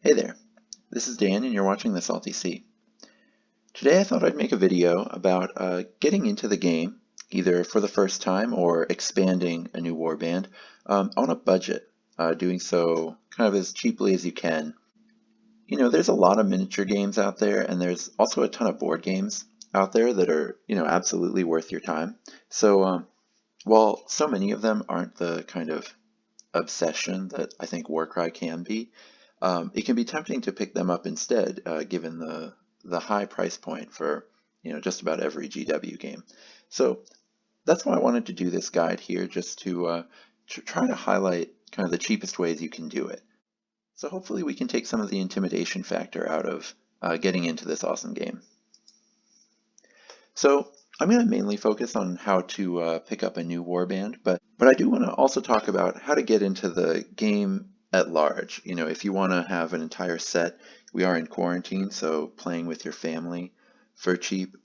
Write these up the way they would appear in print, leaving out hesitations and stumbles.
Hey there, this is Dan and you're watching The Salty Sea. Today I thought I'd make a video about getting into the game, either for the first time or expanding a new warband, on a budget, doing so kind of as cheaply as you can. You know, there's a lot of miniature games out there and there's also a ton of board games out there that are, absolutely worth your time. So while so many of them aren't the kind of obsession that I think Warcry can be, it can be tempting to pick them up instead, given the high price point for just about every GW game. So that's why I wanted to do this guide here, just to try to highlight kind of the cheapest ways you can do it. So hopefully we can take some of the intimidation factor out of getting into this awesome game. So I'm going to mainly focus on how to pick up a new warband, but I do want to also talk about how to get into the game at large. You know, if you want to have an entire set, we are in quarantine, so playing with your family for cheap,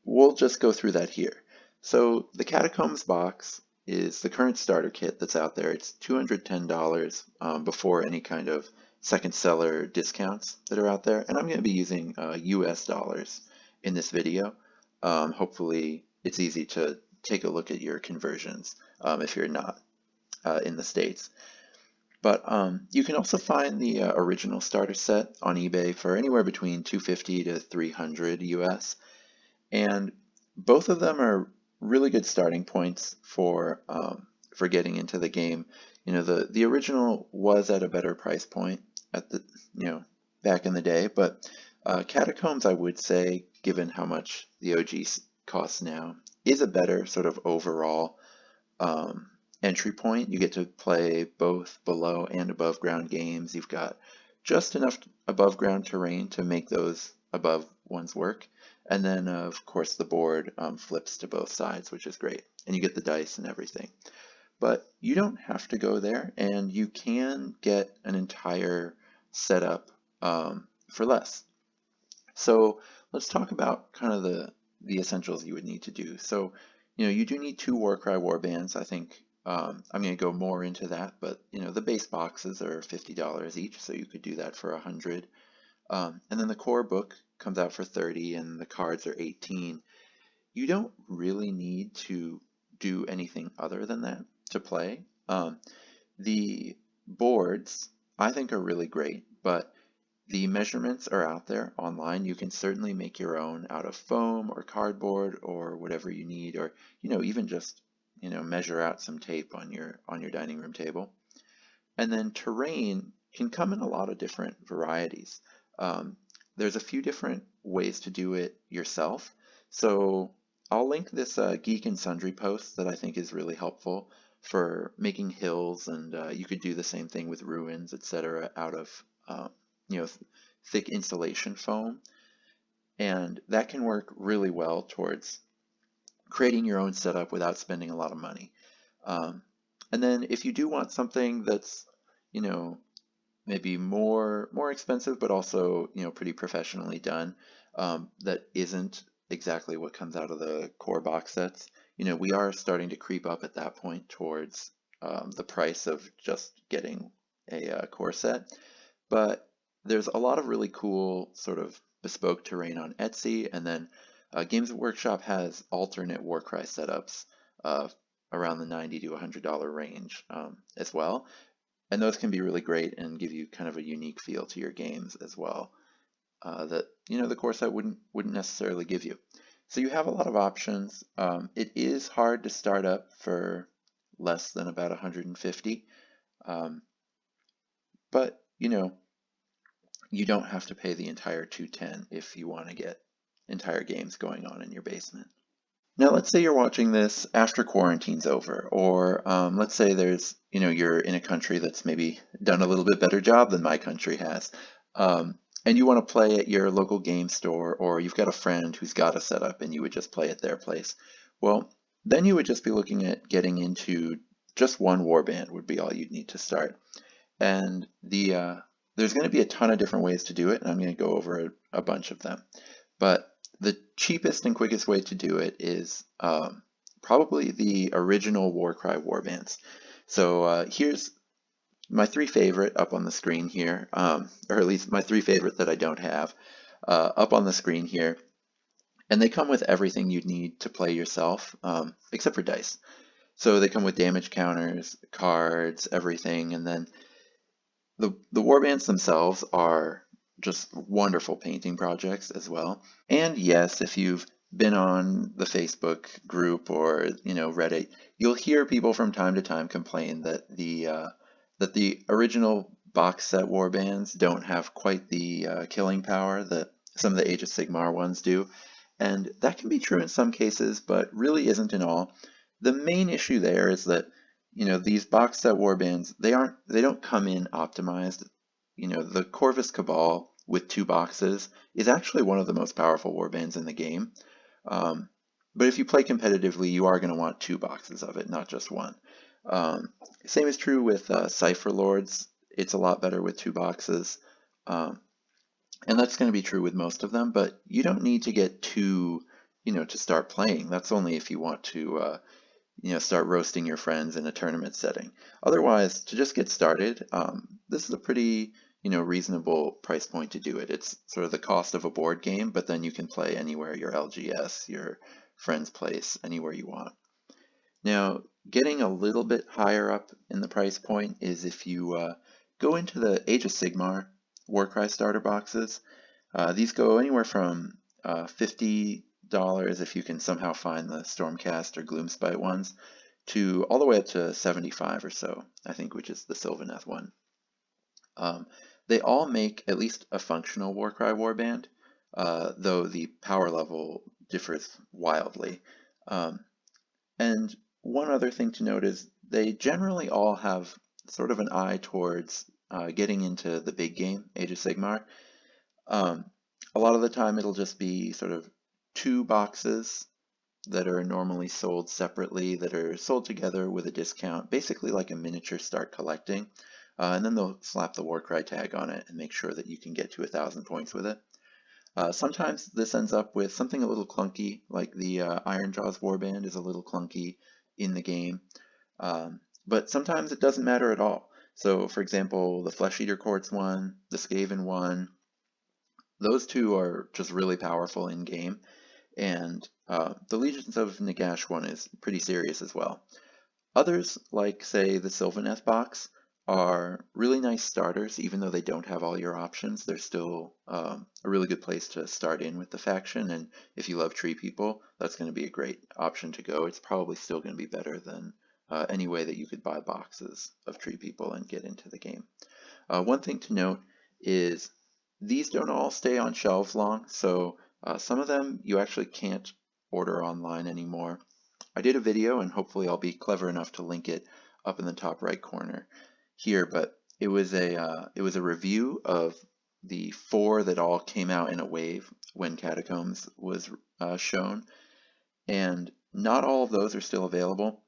we'll just go through that here. So the Catacombs box is the current starter kit that's out there. It's $210 before any kind of second seller discounts that are out there, and I'm going to be using US dollars in this video. Hopefully it's easy to take a look at your conversions if you're not in the States. But you can also find the original starter set on eBay for anywhere between $250 to $300 US. And both of them are really good starting points for getting into the game. You know, the original was at a better price point at the back in the day, but Catacombs, I would say, given how much the OG costs now, is a better sort of overall entry point. You get to play both below and above ground games. You've got just enough above ground terrain to make those above ones work. And then, of course, the board flips to both sides, which is great. And you get the dice and everything. But you don't have to go there, and you can get an entire setup for less. So let's talk about kind of the essentials you would need to do. So, you do need 2 Warcry Warbands. I think I'm going to go more into that, but the base boxes are $50 each, so you could do that for $100. And then the core book comes out for $30, and the cards are $18. You don't really need to do anything other than that to play. The boards I think are really great, but the measurements are out there online. You can certainly make your own out of foam or cardboard or whatever you need, or even just measure out some tape on your dining room table. And then terrain can come in a lot of different varieties. There's a few different ways to do it yourself. So I'll link this Geek and Sundry post that I think is really helpful for making hills, and you could do the same thing with ruins, etc., out of thick insulation foam, and that can work really well towards creating your own setup without spending a lot of money. And then if you do want something that's maybe more expensive, but also pretty professionally done, that isn't exactly what comes out of the core box sets, we are starting to creep up at that point towards the price of just getting a core set. But there's a lot of really cool sort of bespoke terrain on Etsy, and then Games Workshop has alternate Warcry setups around the $90 to $100 range as well. And those can be really great and give you kind of a unique feel to your games as well, that the core set wouldn't necessarily give you. So you have a lot of options. It is hard to start up for less than about 150, but you don't have to pay the entire 210 if you want to get entire games going on in your basement. Now, let's say you're watching this after quarantine's over, or let's say there's, you're in a country that's maybe done a little bit better job than my country has, and you want to play at your local game store, or you've got a friend who's got a setup and you would just play at their place. Well, then you would just be looking at getting into just one warband would be all you'd need to start. And there's going to be a ton of different ways to do it, and I'm going to go over a bunch of them. But the cheapest and quickest way to do it is probably the original Warcry Warbands. So here's my three favorite up on the screen here, or at least my three favorite that I don't have, up on the screen here. And they come with everything you'd need to play yourself, except for dice. So they come with damage counters, cards, everything, and then the warbands themselves are just wonderful painting projects as well. And yes, if you've been on the Facebook group or Reddit, you'll hear people from time to time complain that the original box set warbands don't have quite the killing power that some of the Age of Sigmar ones do. And that can be true in some cases, but really isn't in all. The main issue there is that these box set warbands, they don't come in optimized. The Corvus Cabal with two boxes is actually one of the most powerful warbands in the game. Um, but if you play competitively, you are going to want two boxes of it, not just one. Same is true with Cypher Lords. It's a lot better with two boxes. And that's going to be true with most of them, but you don't need to get two, to start playing. That's only if you want to start roasting your friends in a tournament setting. Otherwise, to just get started, this is a pretty, reasonable price point to do it. It's sort of the cost of a board game, but then you can play anywhere, your LGS, your friend's place, anywhere you want. Now, getting a little bit higher up in the price point is if you go into the Age of Sigmar Warcry starter boxes. These go anywhere from $50 if you can somehow find the Stormcast or Gloomspite ones, to all the way up to 75 or so, I think, which is the Sylvaneth one. They all make at least a functional Warcry warband, though the power level differs wildly. And one other thing to note is they generally all have sort of an eye towards getting into the big game, Age of Sigmar. A lot of the time it'll just be sort of two boxes that are normally sold separately, that are sold together with a discount, basically like a miniature start collecting. And then they'll slap the Warcry tag on it and make sure that you can get to 1,000 points with it. Sometimes this ends up with something a little clunky, like the Ironjaw's Warband is a little clunky in the game. But sometimes it doesn't matter at all. So, for example, the Flesh Eater Courts one, the Skaven one, those two are just really powerful in game. And the Legions of Nagash one is pretty serious as well. Others, like, say, the Sylvaneth box, are really nice starters, even though they don't have all your options. They're still a really good place to start in with the faction, and if you love tree people, that's going to be a great option to go. It's probably still going to be better than any way that you could buy boxes of tree people and get into the game. One thing to note is these don't all stay on shelves long, so some of them you actually can't order online anymore. I did a video, and hopefully I'll be clever enough to link it up in the top right corner here, but it was a review of the 4 that all came out in a wave when Catacombs was shown, and not all of those are still available.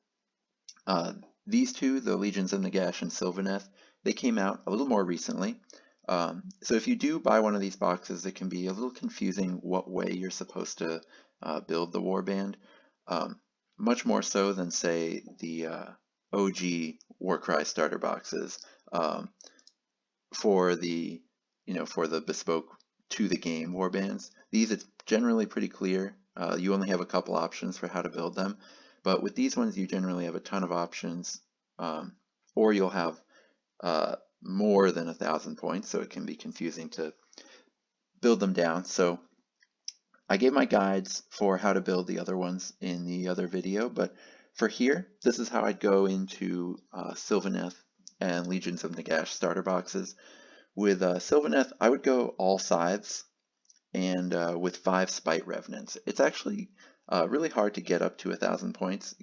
These two, the Legions of Nagash and Sylvaneth, they came out a little more recently. So if you do buy one of these boxes, it can be a little confusing what way you're supposed to build the warband. Much more so than, say, the OG Warcry starter boxes for the bespoke to the game warbands. These, it's generally pretty clear. You only have a couple options for how to build them, but with these ones you generally have a ton of options, or you'll have more than 1,000 points, so it can be confusing to build them down. So I gave my guides for how to build the other ones in the other video, but for here, this is how I'd go into Sylvaneth and Legions of Nagash starter boxes. With Sylvaneth, I would go all scythes and with 5 Spite Revenants. It's actually really hard to get up to 1,000 points.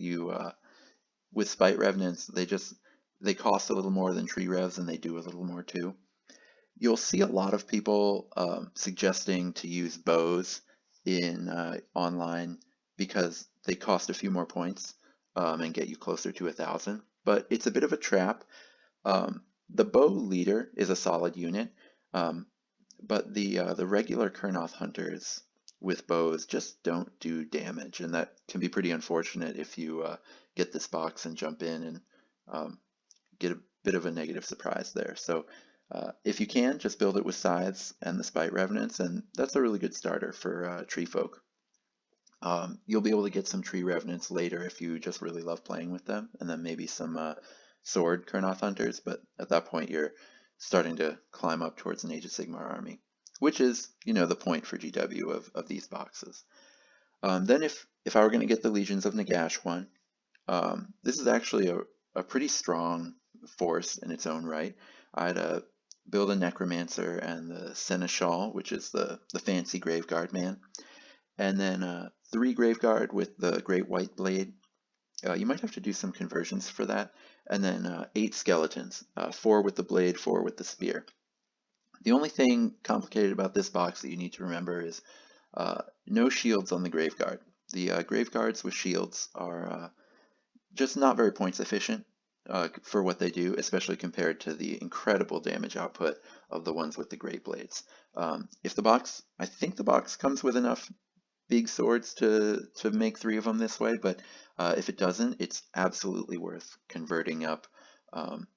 With Spite Revenants, they cost a little more than tree revs, and they do a little more too. You'll see a lot of people suggesting to use bows in online because they cost a few more points and get you closer to 1,000, but it's a bit of a trap. The bow leader is a solid unit, but the regular Kurnoth hunters with bows just don't do damage, and that can be pretty unfortunate if you get this box and jump in and get a bit of a negative surprise there. So if you can, just build it with Scythes and the Spite Revenants, and that's a really good starter for Tree Folk. You'll be able to get some Tree Revenants later if you just really love playing with them, and then maybe some Sword Kurnoth Hunters, but at that point you're starting to climb up towards an Age of Sigmar army, which is, the point for GW of these boxes. Then if I were going to get the Legions of Nagash one, this is actually a pretty strong force in its own right. I'd build a Necromancer and the Seneschal, which is the fancy Graveguard man, and then 3 Graveguard with the Great White Blade. You might have to do some conversions for that, and then 8 Skeletons, 4 with the blade, 4 with the spear. The only thing complicated about this box that you need to remember is no shields on the Graveguard. The Graveguards with shields are just not very points efficient for what they do, especially compared to the incredible damage output of the ones with the Great Blades. I think the box comes with enough big swords to make 3 of them this way, but if it doesn't, it's absolutely worth converting up.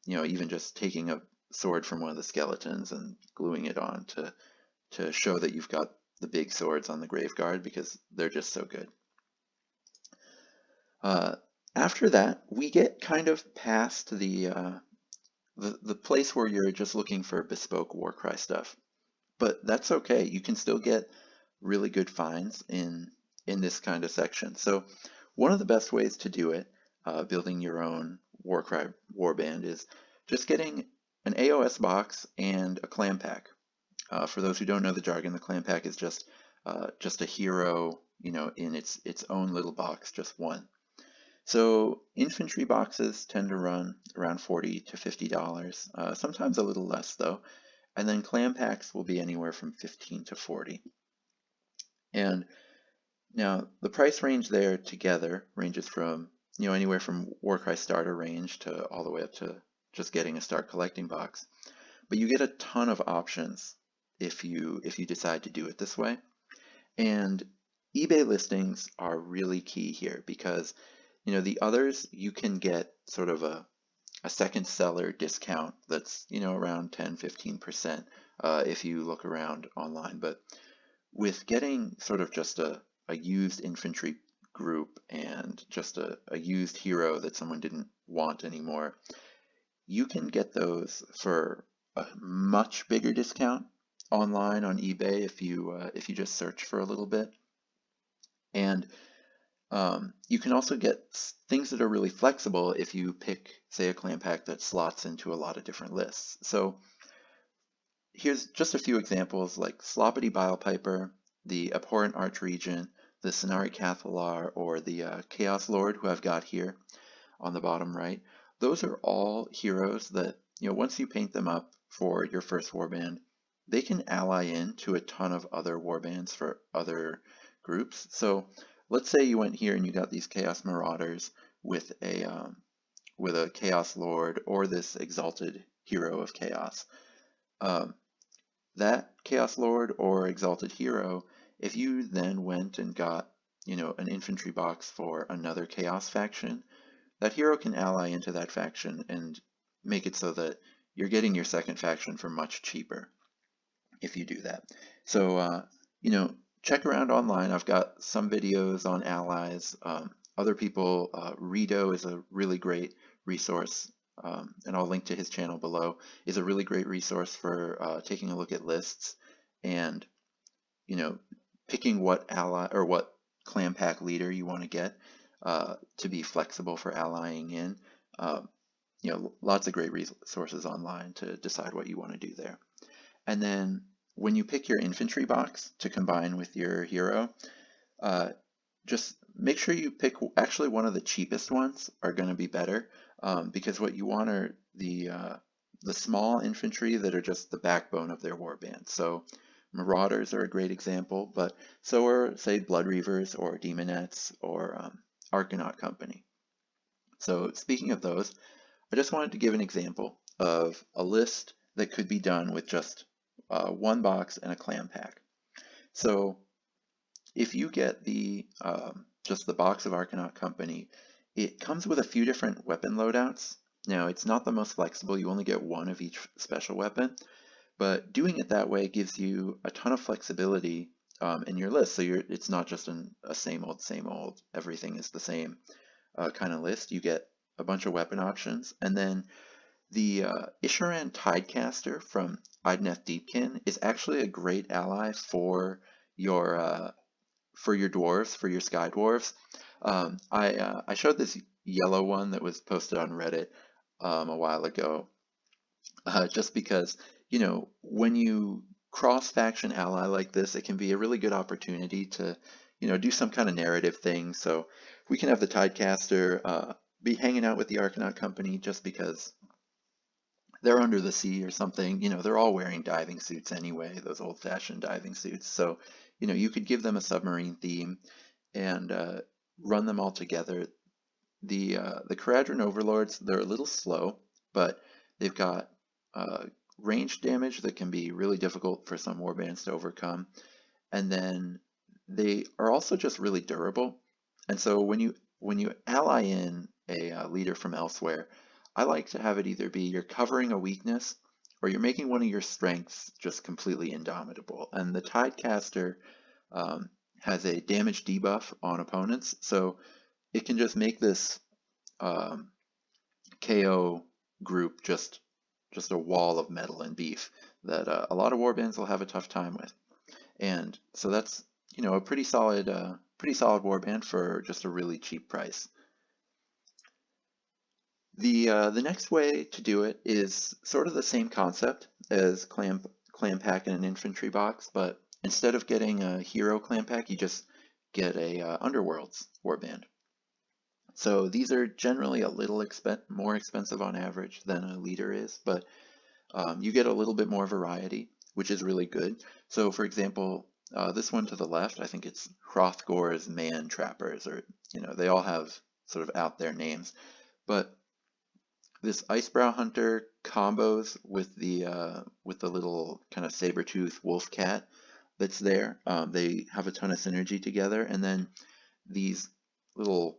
Even just taking a sword from one of the skeletons and gluing it on to show that you've got the big swords on the Graveguard, because they're just so good. After that, we get kind of past the place where you're just looking for bespoke Warcry stuff, but that's okay. You can still get really good finds in this kind of section. So one of the best ways to do it, building your own Warcry Warband, is just getting an AOS box and a Clampack. For those who don't know the jargon, the Clampack is just a hero, in its own little box, just one. So infantry boxes tend to run around $40 to $50, sometimes a little less though, and then Clampacks will be anywhere from $15 to $40. And now the price range there together ranges from anywhere from Warcry starter range to all the way up to just getting a start collecting box. But you get a ton of options if you decide to do it this way. And eBay listings are really key here, because the others you can get sort of a second seller discount that's around 10-15% if you look around online. But with getting sort of just a used infantry group and just a used hero that someone didn't want anymore, you can get those for a much bigger discount online on eBay if you just search for a little bit. And you can also get things that are really flexible if you pick, say, a Clampack that slots into a lot of different lists. So here's just a few examples, like Sloppity Bilepiper, the Abhorrent Archregent, the Cenari Cathalar, or the Chaos Lord, who I've got here on the bottom right. Those are all heroes that, once you paint them up for your first warband, they can ally in to a ton of other warbands for other groups. So let's say you went here and you got these Chaos Marauders with a Chaos Lord or this Exalted Hero of Chaos. That Chaos Lord or Exalted Hero, if you then went and got, an infantry box for another Chaos faction, that hero can ally into that faction and make it so that you're getting your second faction for much cheaper if you do that. So, check around online. I've got some videos on allies. Other people, Rido is a really great resource, and I'll link to his channel below, is a really great resource for taking a look at lists and, picking what ally or what Clampack leader you want to get to be flexible for allying in. Lots of great resources online to decide what you want to do there. And then when you pick your infantry box to combine with your hero, just make sure you pick actually one of the cheapest ones are going to be better, because what you want are the small infantry that are just the backbone of their warband. So Marauders are a great example, but so are, say, Blood Reavers or Demonettes or Argonaut Company. So speaking of those, I just wanted to give an example of a list that could be done with just one box and a Clampack. So if you get the just the box of Argonaut Company, it comes with a few different weapon loadouts, Now, it's not the most flexible. You only get one of each special weapon, but doing it that way gives you a ton of flexibility in your list. So it's not just a same old, everything is the same kind of list. You get a bunch of weapon options. And then the Isharan Tidecaster from Idneth Deepkin is actually a great ally for your dwarves, for your sky dwarves. I showed this yellow one that was posted on Reddit a while ago, just because, when you cross-faction ally like this, it can be a really good opportunity to, do some kind of narrative thing. So we can have the Tidecaster be hanging out with the Arcanaut Company just because they're under the sea or something. They're all wearing diving suits anyway, those old-fashioned diving suits. So, you could give them a submarine theme and run them all together. The Caradron Overlords, they're a little slow, but they've got range damage that can be really difficult for some warbands to overcome. And then they are also just really durable. And so when you ally in a leader from elsewhere, I like to have it either be you're covering a weakness or you're making one of your strengths just completely indomitable. And the Tidecaster has a damage debuff on opponents, so it can just make this KO group just a wall of metal and beef that a lot of warbands will have a tough time with. And so that's a pretty solid warband for just a really cheap price. The next way to do it is sort of the same concept as Clampack and an Infantry Box, but instead of getting a hero Clampack, you just get a Underworlds warband. So these are generally a little more expensive on average than a leader is, but you get a little bit more variety, which is really good. So for example, this one to the left, I think it's Hrothgor's Man Trappers, or they all have sort of out there names. But this Icebrow Hunter combos with the little kind of saber-tooth wolf cat that's there. They have a ton of synergy together, and then these little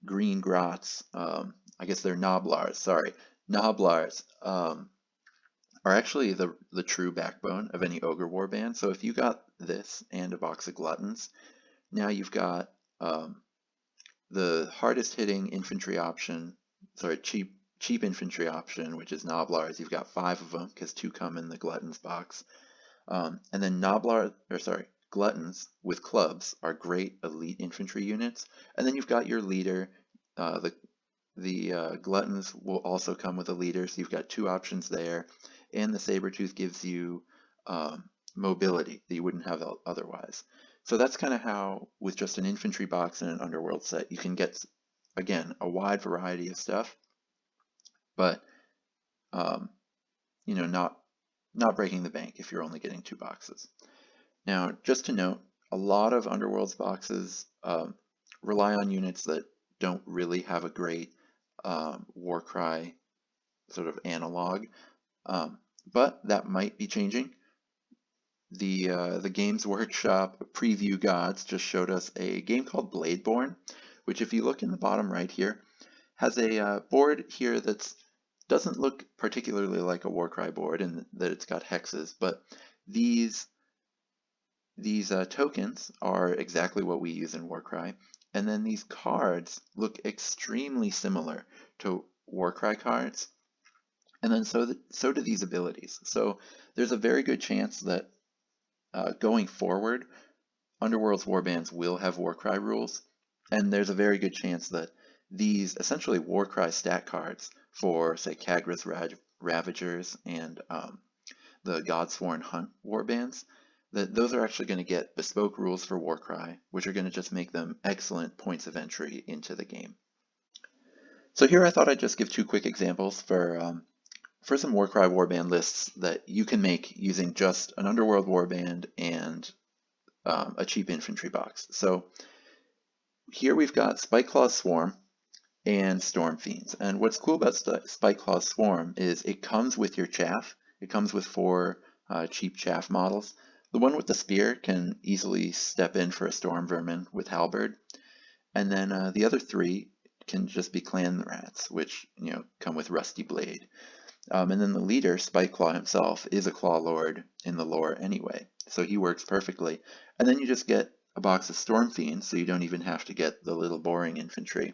green grots, I guess they're Noblars, sorry. Noblars are actually the true backbone of any Ogre Warband. So if you got this and a box of Gluttons, now you've got the hardest hitting infantry option, sorry, cheap infantry option, which is Noblars. You've got 5 of them because 2 come in the Gluttons box. And then Gluttons with clubs are great elite infantry units. And then you've got your leader. The Gluttons will also come with a leader, so you've got 2 options there. And the Sabertooth gives you mobility that you wouldn't have otherwise. So that's kind of how, with just an infantry box and an Underworld set, you can get, again, a wide variety of stuff, but not breaking the bank if you're only getting 2 boxes. Now, just to note, a lot of Underworlds boxes rely on units that don't really have a great Warcry sort of analog, but that might be changing. The Games Workshop preview gods just showed us a game called Bladeborn, which, if you look in the bottom right here, has a board here that doesn't look particularly like a Warcry board in that it's got hexes, but these tokens are exactly what we use in Warcry, and then these cards look extremely similar to Warcry cards, and then so do these abilities. So there's a very good chance that going forward, Underworld's warbands will have Warcry rules, and there's a very good chance that these essentially Warcry stat cards for, say, Kagra's Ravagers and the Godsworn Hunt warbands, that those are actually going to get bespoke rules for Warcry, which are going to just make them excellent points of entry into the game. So here I thought I'd just give 2 quick examples for some Warcry warband lists that you can make using just an Underworld warband and a cheap infantry box. So here we've got Spikeclaw's Swarm and Storm Fiends. And what's cool about Spikeclaw's Swarm is it comes with your chaff. It comes with 4 cheap chaff models. The one with the spear can easily step in for a Storm Vermin with Halberd. And then the other 3 can just be clan rats, which come with Rusty Blade. And then the leader, Spikeclaw himself, is a Claw Lord in the lore anyway, so he works perfectly. And then you just get a box of Storm Fiends, so you don't even have to get the little boring infantry.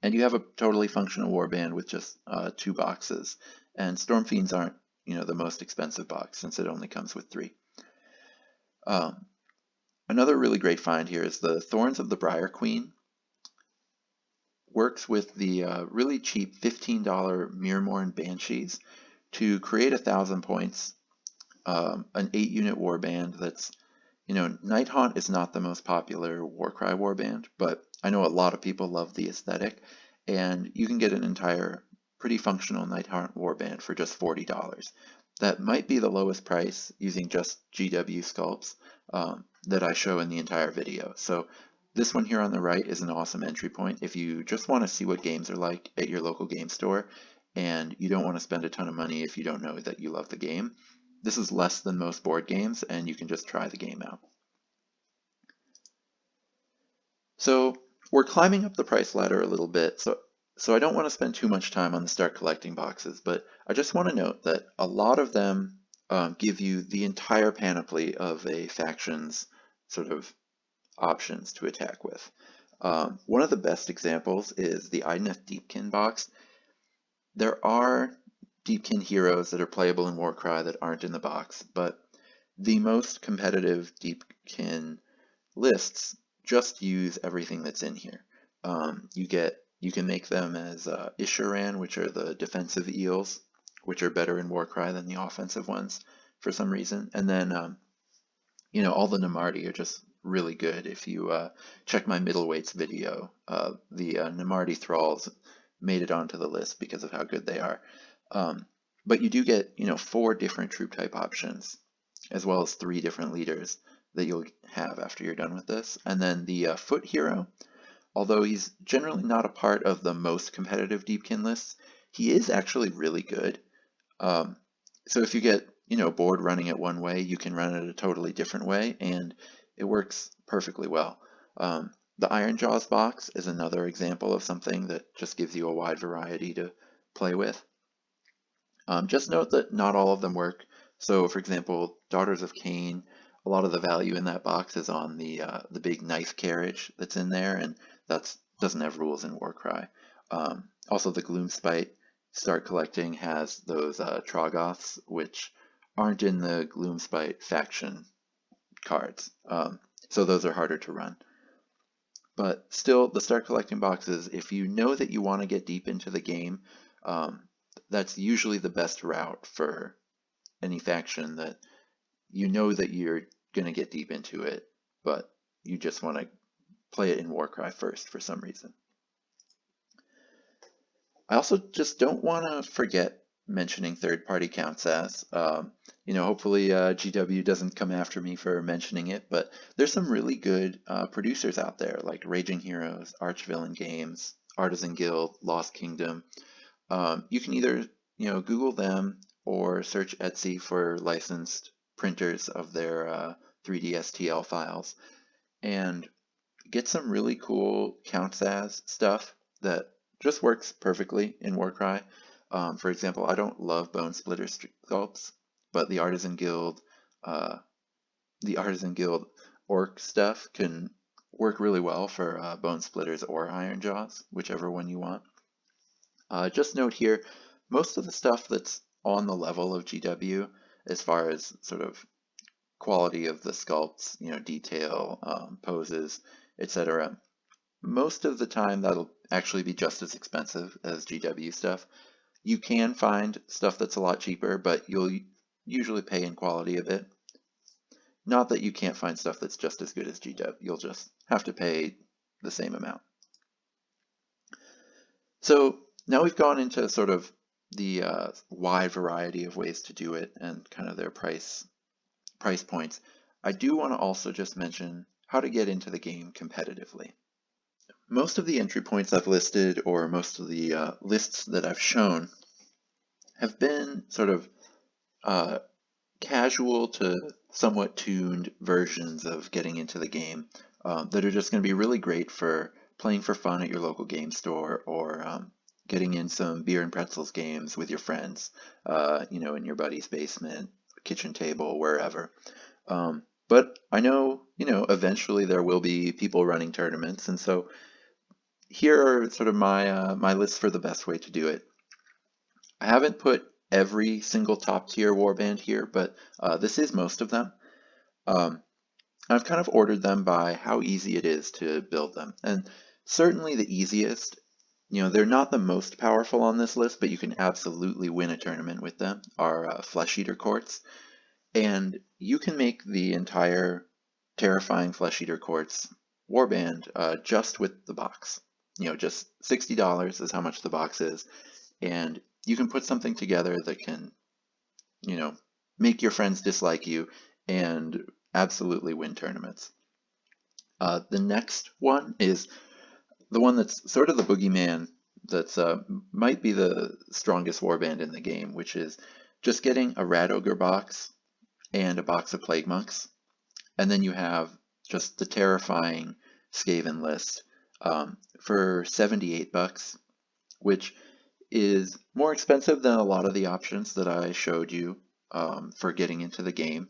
And you have a totally functional warband with just 2 boxes. And Storm Fiends aren't, the most expensive box, since it only comes with 3. Another really great find here is the Thorns of the Briar Queen. Works with the really cheap $15 Mirmorn Banshees to create 1,000 points, an 8-unit warband that's, Night Haunt is not the most popular Warcry warband, but I know a lot of people love the aesthetic, and you can get an entire pretty functional Night Haunt warband for just $40. That might be the lowest price using just GW sculpts that I show in the entire video. So this one here on the right is an awesome entry point if you just want to see what games are like at your local game store and you don't want to spend a ton of money if you don't know that you love the game. This is less than most board games, and you can just try the game out. So we're climbing up the price ladder a little bit, so I don't want to spend too much time on the start collecting boxes, but I just want to note that a lot of them give you the entire panoply of a faction's sort of options to attack with. One of the best examples is the Idoneth Deepkin box. There are Deepkin heroes that are playable in Warcry that aren't in the box, but the most competitive Deepkin lists just use everything that's in here. You can make them as Isharan, which are the defensive eels, which are better in Warcry than the offensive ones for some reason. And then, all the Namarti are just really good. If you check my middleweights video, the Namarti Thralls made it onto the list because of how good they are. But you do get, 4 different troop type options, as well as 3 different leaders that you'll have after you're done with this. And then the Foot Hero, although he's generally not a part of the most competitive Deepkin lists, he is actually really good. So if you get, board running it one way, you can run it a totally different way, and it works perfectly well. The Iron Jaws box is another example of something that just gives you a wide variety to play with. Just note that not all of them work. So for example, Daughters of Cain, a lot of the value in that box is on the big knife carriage that's in there, and that doesn't have rules in Warcry. Also, the Gloomspite start collecting has those Troggoths, which aren't in the Gloomspite faction cards. So those are harder to run. But still, the start collecting boxes, if you know that you want to get deep into the game, that's usually the best route for any faction that you know that you're going to get deep into it, but you just want to play it in Warcry first for some reason. I also just don't want to forget mentioning third-party counts as. Hopefully GW doesn't come after me for mentioning it, but there's some really good producers out there like Raging Heroes, Archvillain Games, Artisan Guild, Lost Kingdom. You can either Google them or search Etsy for licensed printers of their 3D STL files and get some really cool counts as stuff that just works perfectly in Warcry. For example, I don't love Bone Splitter sculpts, but the Artisan Guild Orc stuff can work really well for Bone Splitters or Iron Jaws, whichever one you want. Just note here, most of the stuff that's on the level of GW, as far as sort of quality of the sculpts, detail, poses, etc., most of the time that'll actually be just as expensive as GW stuff. You can find stuff that's a lot cheaper, but you'll usually pay in quality a bit. Not that you can't find stuff that's just as good as GW, you'll just have to pay the same amount. So now we've gone into sort of the wide variety of ways to do it and kind of their price points. I do want to also just mention how to get into the game competitively. Most of the entry points I've listed, or most of the lists that I've shown, have been sort of casual to somewhat tuned versions of getting into the game that are just going to be really great for playing for fun at your local game store, or getting in some beer and pretzels games with your friends, in your buddy's basement, kitchen table, wherever. But I know, eventually there will be people running tournaments, and so here are sort of my list for the best way to do it. I haven't put every single top tier warband here, but this is most of them. I've kind of ordered them by how easy it is to build them. And certainly the easiest, they're not the most powerful on this list, but you can absolutely win a tournament with them, are Flesh Eater Courts. And you can make the entire terrifying Flesh Eater Courts warband just with the box. Just $60 is how much the box is. And you can put something together that can, make your friends dislike you and absolutely win tournaments. The next one is the one that's sort of the boogeyman that's might be the strongest warband in the game, which is just getting a Rat Ogre box and a box of Plague Monks. And then you have just the terrifying Skaven list for $78, which is more expensive than a lot of the options that I showed you for getting into the game.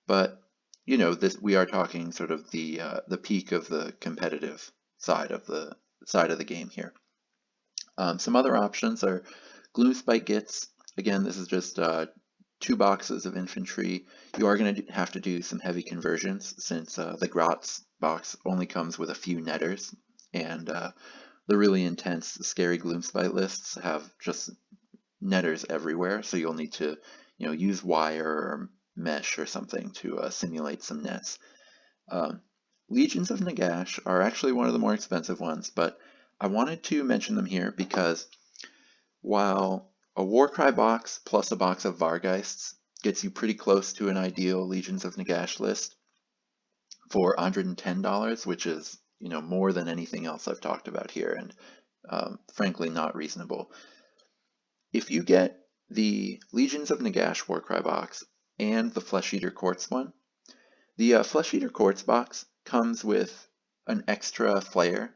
But we are talking sort of the peak of the competitive side of the game here. Some other options are Gloomspite Gits. Again, this is just 2 boxes of infantry. You are going to have to do some heavy conversions since the Grotz box only comes with a few netters, and the really intense, scary Gloomspite lists have just netters everywhere, so you'll need to use wire or mesh or something to simulate some nets. Legions of Nagash are actually one of the more expensive ones, but I wanted to mention them here because while a Warcry box plus a box of Vargeists gets you pretty close to an ideal Legions of Nagash list for $110, which is more than anything else I've talked about here, and frankly not reasonable. If you get the Legions of Nagash Warcry box and the Flesh Eater Courts one, the Flesh Eater Courts box comes with an extra flair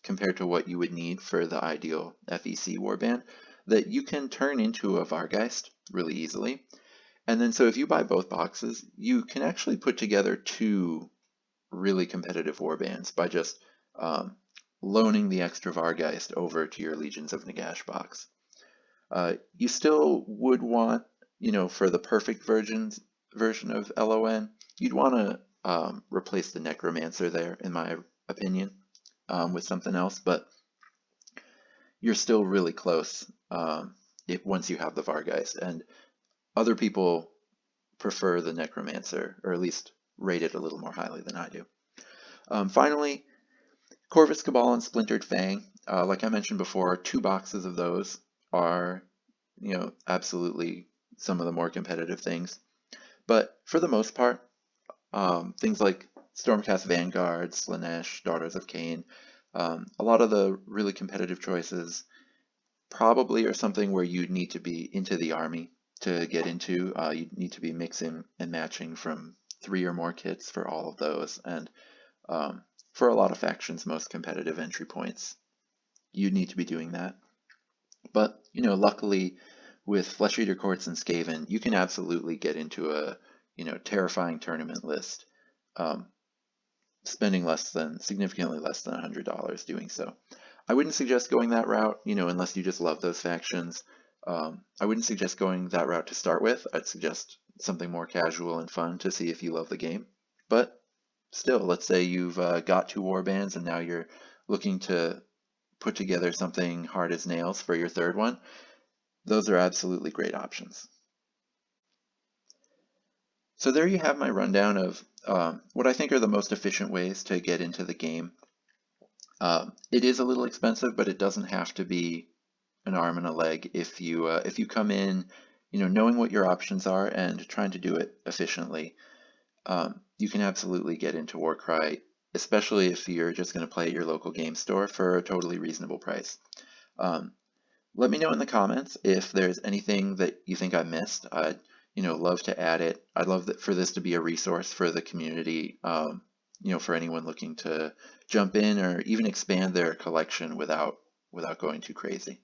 compared to what you would need for the ideal FEC warband that you can turn into a Vargeist really easily. And then so if you buy both boxes, you can actually put together 2 really competitive warbands by just loaning the extra Vargeist over to your Legions of Nagash box. You still would want, for the perfect version of LON, you'd want to replace the Necromancer there, in my opinion, with something else, but you're still really close once you have the Vargeist, and other people prefer the Necromancer, or at least rate it a little more highly than I do. Finally, Corvus Cabal and Splintered Fang. Like I mentioned before, 2 boxes of those are, absolutely some of the more competitive things. But for the most part, things like Stormcast Vanguard, Slaanesh, Daughters of Cain, a lot of the really competitive choices probably are something where you need to be into the army to get into. You need to be mixing and matching from 3 or more kits for all of those, and for a lot of factions, most competitive entry points, you need to be doing that. But luckily with Flesh Eater Courts and Skaven, you can absolutely get into a terrifying tournament list, spending significantly less than $100 doing so. I wouldn't suggest going that route, unless you just love those factions. I wouldn't suggest going that route to start with. I'd suggest something more casual and fun to see if you love the game. But still, let's say you've got 2 warbands and now you're looking to put together something hard as nails for your 3rd one. Those are absolutely great options. So there you have my rundown of what I think are the most efficient ways to get into the game. It is a little expensive, but it doesn't have to be an arm and a leg if you come in, knowing what your options are and trying to do it efficiently. You can absolutely get into Warcry, especially if you're just going to play at your local game store for a totally reasonable price. Let me know in the comments if there's anything that you think I missed. I'd love to add it. I'd love for this to be a resource for the community, for anyone looking to jump in or even expand their collection without going too crazy.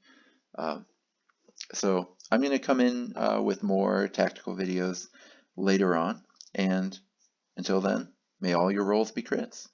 So I'm going to come in with more tactical videos later on, and until then, may all your rolls be crits.